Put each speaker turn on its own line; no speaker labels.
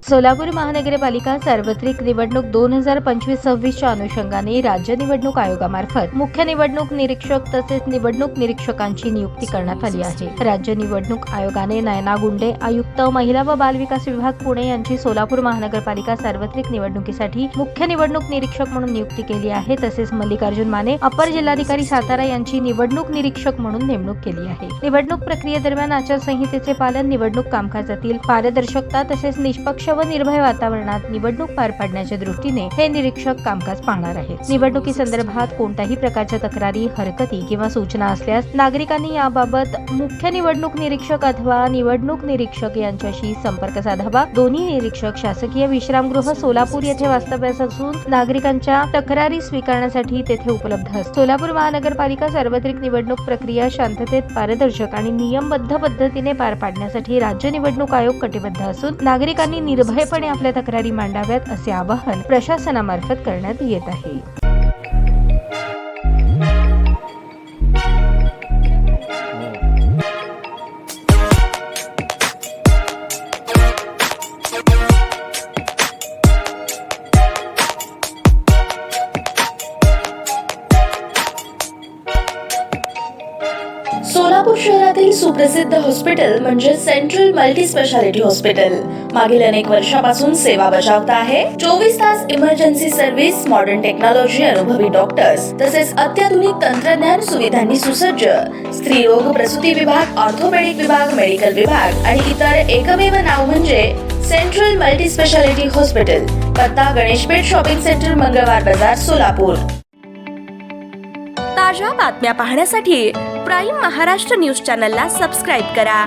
सोलापूर महानगरपालिका सार्वत्रिक निवडणूक 2025-26च्या अनुषंगाने राज्य निवडणूक आयोगामार्फत मुख्य निवडणूक निरीक्षक तसेच निवडणूक निरीक्षकांची नियुक्ती करण्यात आली आहे। राज्य निवडणूक आयोगाने नयना गुंडे, आयुक्त महिला व बाल विकास विभाग पुणे यांची सोलापूर महानगरपालिका सार्वत्रिक निवडणुकीसाठी मुख्य निवडणूक निरीक्षक म्हणून नियुक्ती केली आहे। तसेच मल्लिकार्जुन माने, अपर जिल्हाधिकारी सातारा यांची निवडणूक निरीक्षक म्हणून नेमणूक केली आहे। निवडणूक प्रक्रियेदरम्यान आचारसंहितेचे पालन, निवडणूक कामकाजातील पारदर्शकता तसेच निष्पक्ष व निर्भय वातावरणात निवडणूक पार पाडण्याच्या दृष्टीने हे निरीक्षक कामकाज पाहणार आहेत। निवडणुकीसंदर्भात कोणत्याही प्रकारच्या तक्रारी, हरकती किंवा सूचना असल्यास नागरिकांनी याबाबत मुख्य निवडणूक निरीक्षक अथवा निवडणूक निरीक्षक यांच्याशी संपर्क साधावा। दोन्ही निरीक्षक शासकीय विश्रामगृह सोलापूर येथे वास्तव्यास असून नागरिकांच्या तक्रारी स्वीकारण्यासाठी तेथे उपलब्ध असतात। सोलापूर महानगरपालिका सार्वत्रिक निवडणूक प्रक्रिया शांततेत, पारदर्शक आणि नियमबद्ध पद्धतीने पार पाडण्यासाठी राज्य निवडणूक आयोग कटिबद्ध असून नागरिकांनी निर्भयपणे आपल्या तक्रारी मांडाव्यात असे आवाहन प्रशासनामार्फत करण्यात येत आहे।
सोलापूर शहरातील सुप्रसिद्ध हॉस्पिटल म्हणजे सेंट्रल मल्टी स्पेशालिटी हॉस्पिटल मागील अनेक वर्षापासून सेवा बजावत आहे। 24 तास इमर्जन्सी सर्व्हिस, मॉडर्न टेक्नॉलॉजी, अनुभवी डॉक्टर्स तसेच अत्याधुनिक तंत्रज्ञान सुविधांनी सुसज्ज स्त्रीरोग प्रसूती विभाग, ऑर्थोपेडिक विभाग, मेडिकल विभाग आणि इतर एकमेव नाव म्हणजे सेंट्रल मल्टी स्पेशालिटी हॉस्पिटल। पत्ता गणेशपेठ शॉपिंग सेंटर, मंगळवार बाजार, सोलापूर। ताज्या बातम्या पाहण्यासाठी प्राईम महाराष्ट्र न्यूज चॅनलला सबस्क्राईब करा।